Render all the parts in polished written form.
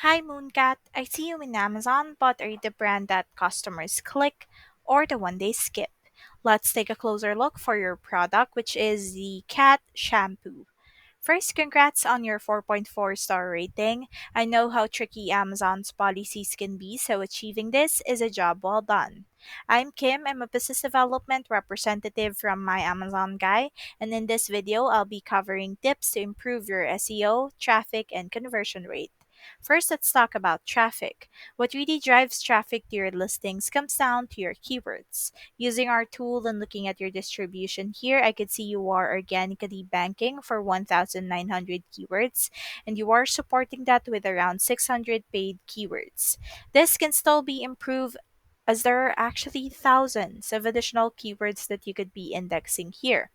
Hi Mooncat, I see you in Amazon, but are you the brand that customers click or the one they skip? Let's take a closer look for your product, which is the cat shampoo. First, congrats on your 4.4 star rating. I know how tricky Amazon's policies can be, so achieving this is a job well done. I'm Kim, I'm a business development representative from My Amazon Guy, and in this video, I'll be covering tips to improve your SEO, traffic, and conversion rate. First, let's talk about traffic. What really drives traffic to your listings comes down to your keywords. Using our tool and looking at your distribution here, I could see you are organically banking for 1,900 keywords, and you are supporting that with around 600 paid keywords. This can still be improved as there are actually thousands of additional keywords that you could be indexing here.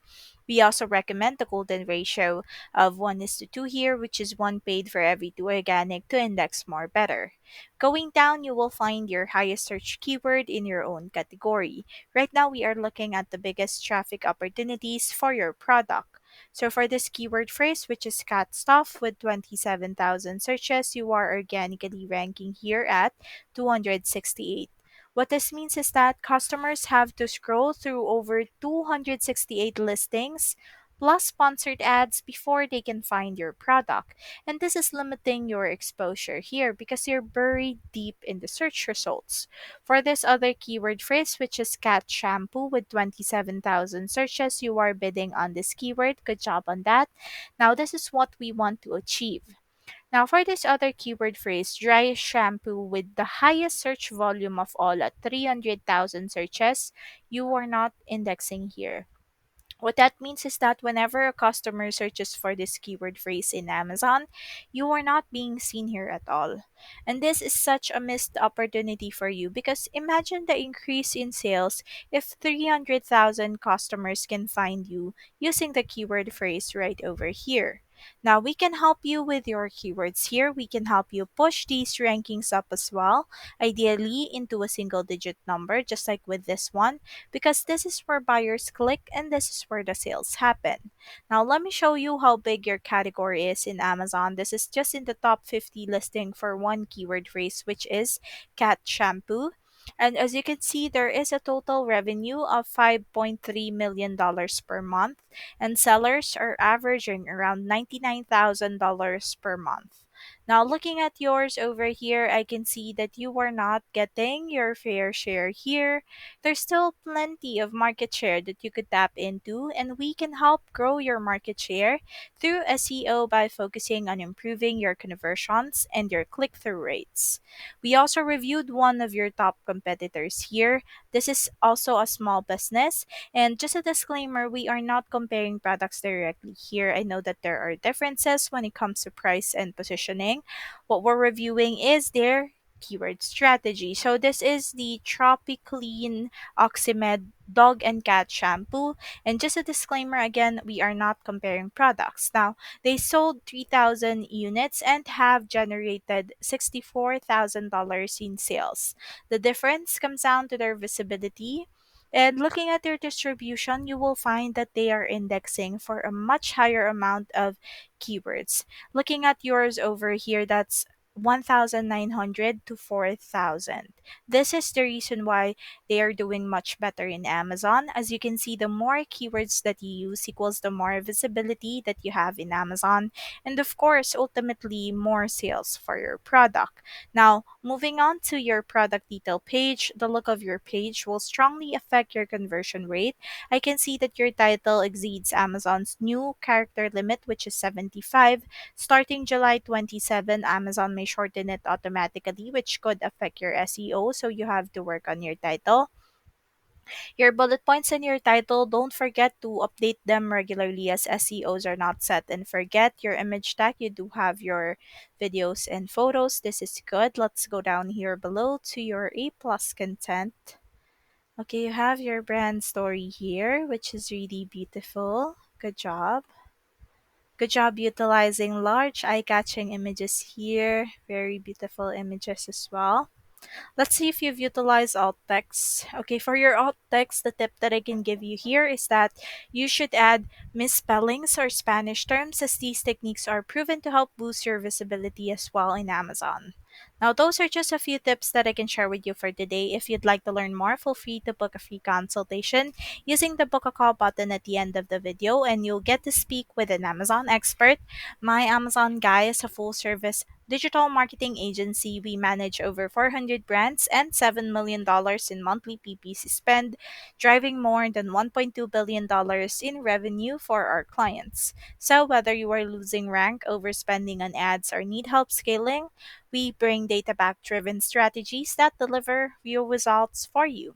We also recommend the golden ratio of 1 is to 2 here, which is 1 paid for every 2 organic to index more better. Going down, you will find your highest search keyword in your own category. Right now, we are looking at the biggest traffic opportunities for your product. So for this keyword phrase, which is cat stuff with 27,000 searches, you are organically ranking here at 268. What this means is that customers have to scroll through over 268 listings plus sponsored ads before they can find your product. And this is limiting your exposure here because you're buried deep in the search results. For this other keyword phrase, which is cat shampoo with 27,000 searches, you are bidding on this keyword. Good job on that. Now, this is what we want to achieve. Now, for this other keyword phrase, dry shampoo with the highest search volume of all at 300,000 searches, you are not indexing here. What that means is that whenever a customer searches for this keyword phrase in Amazon, you are not being seen here at all. And this is such a missed opportunity for you because imagine the increase in sales if 300,000 customers can find you using the keyword phrase right over here. Now, we can help you with your keywords here. We can help you push these rankings up as well, ideally into a single digit number, just like with this one because this is where buyers click and this is where the sales happen. Now, let me show you how big your category is in Amazon. This is just in the top 50 listing for one keyword phrase, which is cat shampoo. And as you can see, there is a total revenue of $5.3 million per month, and sellers are averaging around $99,000 per month. Now, looking at yours over here, I can see that you are not getting your fair share here. There's still plenty of market share that you could tap into, and we can help grow your market share through SEO by focusing on improving your conversions and your click through rates. We also reviewed one of your top competitors here. This is also a small business, and just a disclaimer, we are not comparing products directly here. I know that there are differences when it comes to price and positioning. What we're reviewing is their keyword strategy. So this is the Tropiclean Oxymed dog and cat shampoo. And just a disclaimer again, we are not comparing products. Now, they sold 3,000 units and have generated $64,000 in sales. The difference comes down to their visibility. And looking at their distribution, you will find that they are indexing for a much higher amount of keywords. Looking at yours over here, that's 1,900 to 4,000. This is the reason why they are doing much better in Amazon. As you can see, the more keywords that you use equals the more visibility that you have in Amazon, and of course, ultimately, more sales for your product. Now, moving on to your product detail page, the look of your page will strongly affect your conversion rate. I can see that your title exceeds Amazon's new character limit, which is 75. Starting July 27, Amazon may shorten it automatically, which could affect your SEO, so you have to work on your title. Your bullet points and your title, don't forget to update them regularly as SEOs are not set and forget your image tag. You do have your videos and photos. This is good. Let's go down here below to your A plus content. Okay, you have your brand story here, which is really beautiful. Good job. Good job utilizing large eye-catching images here. Very beautiful images as well. Let's see if you've utilized alt text. Okay, for your alt text, the tip that I can give you here is that you should add misspellings or Spanish terms, as these techniques are proven to help boost your visibility as well in Amazon. Now, those are just a few tips that I can share with you for today. If you'd like to learn more, feel free to book a free consultation using the book a call button at the end of the video, and you'll get to speak with an Amazon expert. My Amazon Guy is a full service digital marketing agency. We manage over 400 brands and $7 million in monthly PPC spend, driving more than $1.2 billion in revenue for our clients. So, whether you are losing rank, overspending on ads, or need help scaling, we bring data back driven strategies that deliver real results for you.